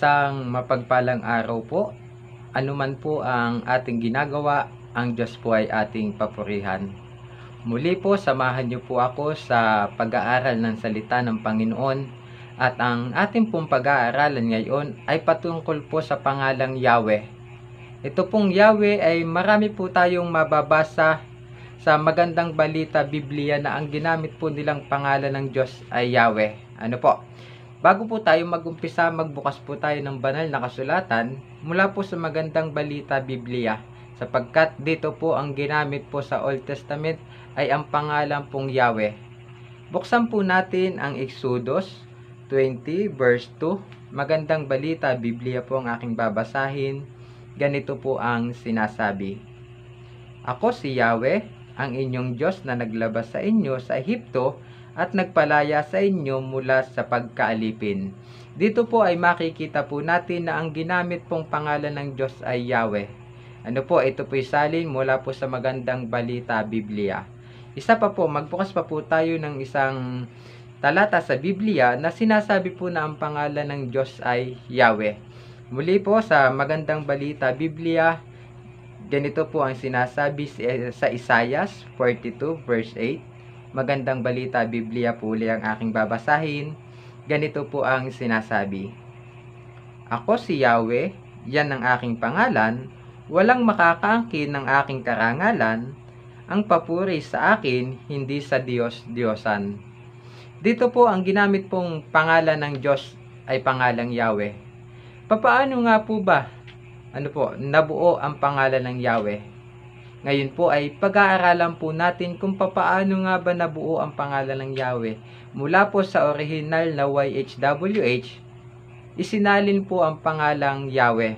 Isang mapagpalang araw po. Anuman po ang ating ginagawa, ang Diyos po ay ating papurihan. Muli po, samahan niyo po ako sa pag-aaral ng salita ng Panginoon. At ang ating pong pag-aaralan ngayon ay patungkol po sa pangalang Yahweh. Ito pong Yahweh ay marami po tayong mababasa sa magandang balita Biblia na ang ginamit po nilang pangalan ng Diyos ay Yahweh. Ano po? Bago po tayo mag-umpisa, magbukas po tayo ng banal na kasulatan mula po sa magandang balita Biblia, sapagkat dito po ang ginamit po sa Old Testament ay ang pangalan pong Yahweh. Buksan po natin ang Exodus 20 verse 2. Magandang balita Biblia po ang aking babasahin. Ganito po ang sinasabi: Ako si Yahweh, ang inyong Diyos na naglabas sa inyo sa Ehipto at nagpalaya sa inyo mula sa pagkaalipin. Dito po ay makikita po natin na ang ginamit pong pangalan ng Diyos ay Yahweh. Ano po, ito po salin mula po sa magandang balita Biblia. Isa pa po, magbukas pa po tayo ng isang talata sa Biblia na sinasabi po na ang pangalan ng Diyos ay Yahweh. Muli po sa magandang balita Biblia, ganito po ang sinasabi sa Isaiah 42 verse 8. Magandang balita Biblia po uli ang aking babasahin. Ganito po ang sinasabi: Ako si Yahweh, yan ang aking pangalan, walang makakaangkin ng aking karangalan, ang papuri sa akin, hindi sa Diyos-Diyosan. Dito po ang ginamit pong pangalan ng Diyos ay pangalang Yahweh. Papaano nga po ba nabuo ang pangalan ng Yahweh? Ngayon po ay pag-aaralan po natin kung papaano nga ba nabuo ang pangalan ng Yahweh. Mula po sa original na YHWH, isinalin po ang pangalang Yahweh.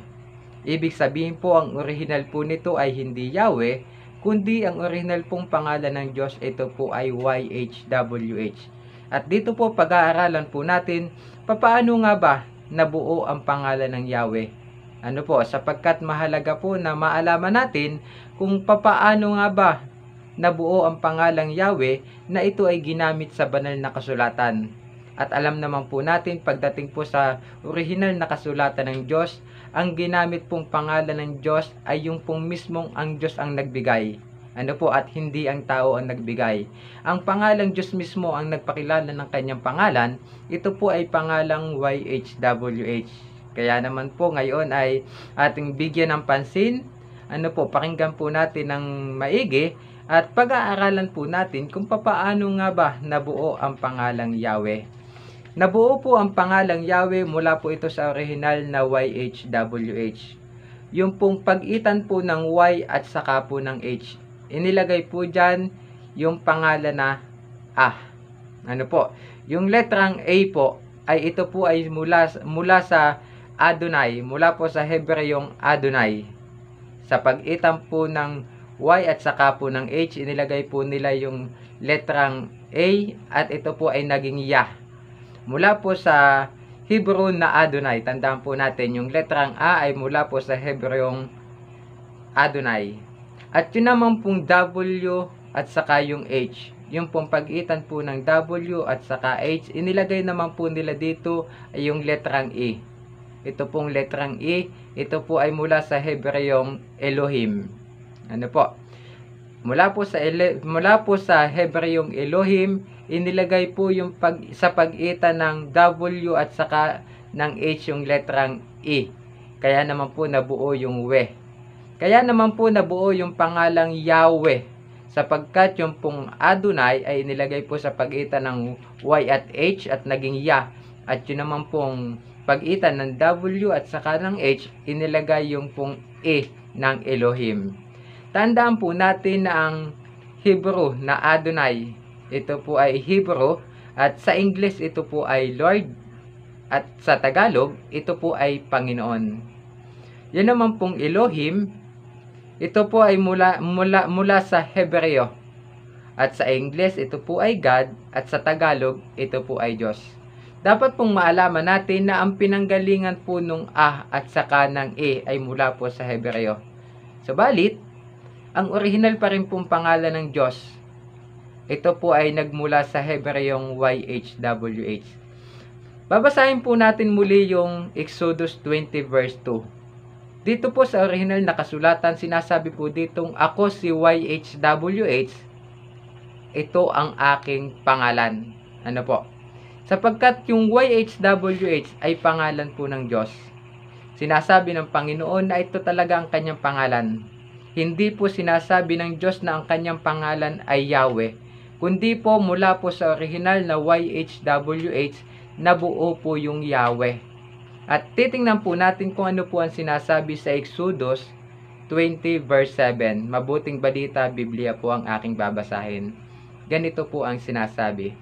Ibig sabihin po ang original po nito ay hindi Yahweh, kundi ang original pong pangalan ng Diyos, ito po ay YHWH. At dito po pag-aaralan po natin papaano nga ba nabuo ang pangalan ng Yahweh. Ano po, sapagkat mahalaga po na maalaman natin kung papaano nga ba nabuo ang pangalang Yahweh na ito ay ginamit sa banal na kasulatan. At alam naman po natin pagdating po sa original na kasulatan ng Diyos, ang ginamit pong pangalan ng Diyos ay yung pong mismong ang Diyos ang nagbigay. Ano po, at hindi ang tao ang nagbigay. Ang pangalang Diyos mismo ang nagpakilala ng kanyang pangalan. Ito po ay pangalang YHWH. Kaya naman po ngayon ay ating bigyan ng pansin. Ano po, pakinggan po natin ng maigi at pag-aaralan po natin kung papaano nga ba nabuo ang pangalang Yahweh. Nabuo po ang pangalang Yahweh mula po ito sa original na YHWH. Yung pong pagitan po ng Y at saka po ng H. Inilagay po dyan yung pangalan na A. Ano po, yung letrang A po ay ito po ay mula sa Adonai, mula po sa Hebreyong Adonai. Sa pagitan po ng Y at saka po ng H, inilagay po nila yung letrang A at ito po ay naging Yah. Mula po sa Hebrew na Adonai, tandaan po natin yung letrang A ay mula po sa Hebreyong Adonai. At yun naman pong W at saka yung H. Yung pong pagitan po ng W at saka H, inilagay naman po nila dito ay yung letrang E. Ito pong letrang E, ito po ay mula sa Hebreyong Elohim. Ano po? Mula po sa Hebreyong Elohim, inilagay po yung sa pagitan ng W at saka ng H yung letrang E. Kaya naman po nabuo yung We. Kaya naman po nabuo yung pangalang Yahweh, sapagkat yung pong Adonai ay inilagay po sa pagitan ng Y at H at naging Yah. At yun naman pong pagitan ng W at saka ng H, inilagay yung pong E ng Elohim. Tandaan po natin na ang Hebrew na Adonai, ito po ay Hebrew, at sa English ito po ay Lord, at sa Tagalog, ito po ay Panginoon. Yan naman pong Elohim, ito po ay mula sa Hebreo, at sa English ito po ay God, at sa Tagalog ito po ay Diyos. Dapat pong maalaman natin na ang pinanggalingan po nung A at saka ng E ay mula po sa Hebreo. Subalit, ang original pa rin pong pangalan ng Diyos, ito po ay nagmula sa Hebreyong YHWH. Babasahin po natin muli yung Exodus 20 verse 2. Dito po sa original na kasulatan, sinasabi po ditong, ako si YHWH, ito ang aking pangalan. Ano po? Sapagkat yung YHWH ay pangalan po ng Diyos. Sinasabi ng Panginoon na ito talaga ang kanyang pangalan. Hindi po sinasabi ng Diyos na ang kanyang pangalan ay Yahweh, kundi po mula po sa original na YHWH, nabuo po yung Yahweh. At titingnan po natin kung ano po ang sinasabi sa Exodus 20 verse 7. Mabuting balita, Biblia po ang aking babasahin. Ganito po ang sinasabi.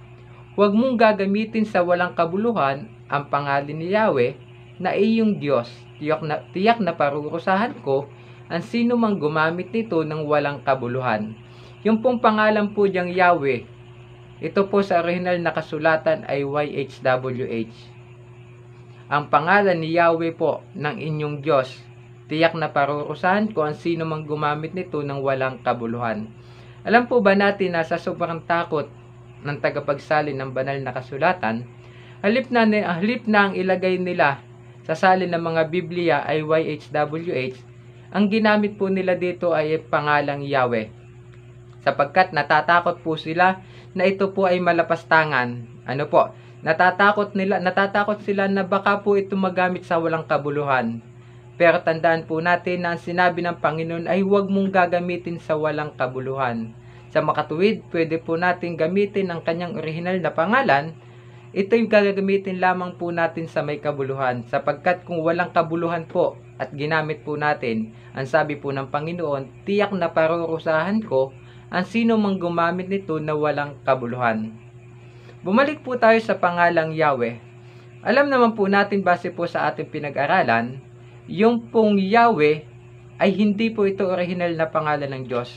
Huwag mong gagamitin sa walang kabuluhan ang pangalan ni Yahweh na iyong Diyos. Tiyak na parurusahan ko ang sino mang gumamit nito ng walang kabuluhan. Yung pong pangalan po diyang Yahweh, ito po sa original na kasulatan ay YHWH. Ang pangalan ni Yahweh po ng inyong Diyos, tiyak na parurusahan ko ang sino mang gumamit nito ng walang kabuluhan. Alam po ba natin na sa sobrang takot ng tagapagsalin ng banal na kasulatan, halip na ang ilagay nila sa salin ng mga Biblia ay YHWH, ang ginamit po nila dito ay pangalang Yahweh. Sapagkat natatakot po sila na ito po ay malapastangan. Ano po? Natatakot sila na baka po ito magamit sa walang kabuluhan. Pero tandaan po natin na ang sinabi ng Panginoon ay huwag mong gagamitin sa walang kabuluhan. Sa makatuwid, pwede po natin gamitin ang kanyang original na pangalan. Ito'y gagamitin lamang po natin sa may kabuluhan. Sapagkat kung walang kabuluhan po at ginamit po natin, ang sabi po ng Panginoon, tiyak na parurusahan ko ang sino mang gumamit nito na walang kabuluhan. Bumalik po tayo sa pangalang Yahweh. Alam naman po natin base po sa ating pinag-aralan, yung pong Yahweh ay hindi po ito original na pangalan ng Diyos.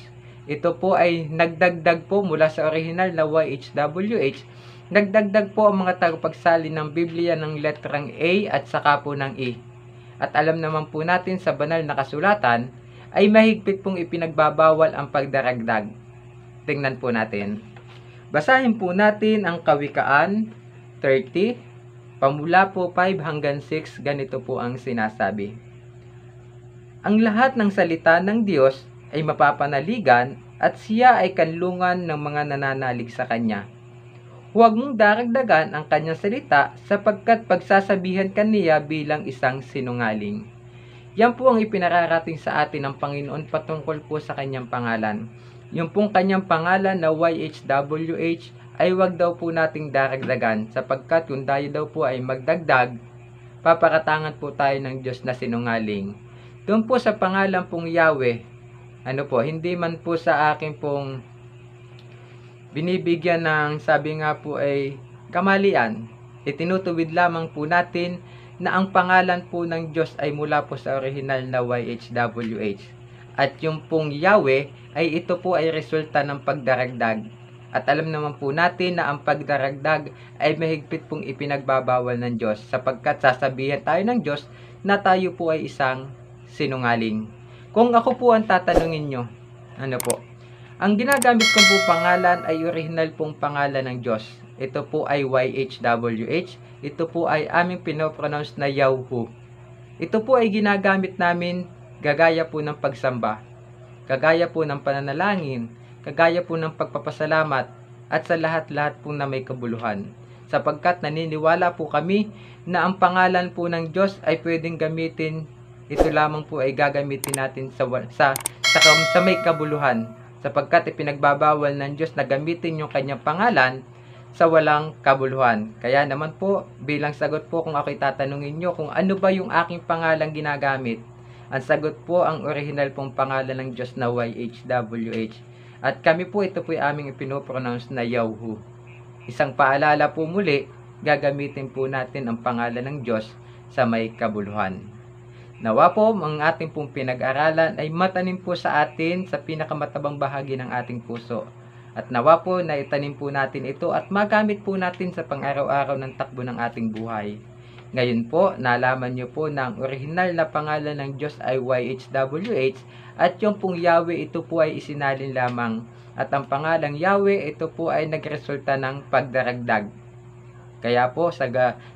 Ito po ay nagdagdag po mula sa original na YHWH. Nagdagdag po ang mga tagapagsalin ng Biblia ng letrang A at saka po ng E. At alam naman po natin sa banal na kasulatan ay mahigpit pong ipinagbabawal ang pagdaragdag. Tingnan po natin. Basahin po natin ang Kawikaan 30, pamula po 5 hanggang 6, ganito po ang sinasabi. Ang lahat ng salita ng Diyos ay mapapanaligan at siya ay kanlungan ng mga nananalig sa Kanya. Huwag mong daragdagan ang Kanyang salita sapagkat pagsasabihan ka niya bilang isang sinungaling. Yan po ang ipinararating sa atin ng Panginoon patungkol po sa Kanyang pangalan. Yung pong Kanyang pangalan na YHWH ay wag daw po nating daragdagan sapagkat kung tayo daw po ay magdagdag, papakatangan po tayo ng Diyos na sinungaling. Doon po sa pangalan pong Yahweh, hindi man po sa akin pong binibigyan ng sabi nga po ay kamalian. Itinutuwid lamang po natin na ang pangalan po ng Diyos ay mula po sa original na YHWH. At yung pong Yahweh ay ito po ay resulta ng pagdaragdag. At alam naman po natin na ang pagdaragdag ay mahigpit pong ipinagbabawal ng Diyos sapagkat sasabihan tayo ng Diyos na tayo po ay isang sinungaling. Kung ako po ang tatanungin nyo, ang ginagamit kong po pangalan ay original pong pangalan ng Diyos. Ito po ay YHWH. Ito po ay aming pinopronounce na Yahweh. Ito po ay ginagamit namin gagaya po ng pagsamba, kagaya po ng pananalangin, kagaya po ng pagpapasalamat, at sa lahat-lahat po na may kabuluhan. Sapagkat naniniwala po kami na ang pangalan po ng Diyos ay pwedeng gamitin, ito lamang po ay gagamitin natin sa may kabuluhan. Sapagkat ipinagbabawal ng Diyos na gamitin yung kanyang pangalan sa walang kabuluhan. Kaya naman po, bilang sagot po kung ako'y tatanungin nyo kung ano ba yung aking pangalang ginagamit, ang sagot po ang original pong pangalan ng Diyos na YHWH. At kami po, ito po ay aming ipinopronounce na Yahweh. Isang paalala po muli, gagamitin po natin ang pangalan ng Diyos sa may kabuluhan. Nawa po, ang ating pong pinag-aralan ay matanim po sa atin sa pinakamatabang bahagi ng ating puso. At nawa po na itanim po natin ito at magamit po natin sa pang-araw-araw ng takbo ng ating buhay. Ngayon po, nalaman nyo po na ang original na pangalan ng Diyos ay YHWH at yung pong Yahweh ito po ay isinalin lamang. At ang pangalang Yahweh ito po ay nagresulta ng pagdaragdag. Kaya po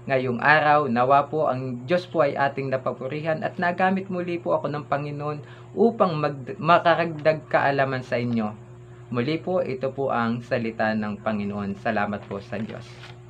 ngayong araw, nawa po ang Diyos po ay ating napapurihan at nagamit muli po ako ng Panginoon upang makaragdag kaalaman sa inyo. Muli po, ito po ang salita ng Panginoon. Salamat po sa Diyos.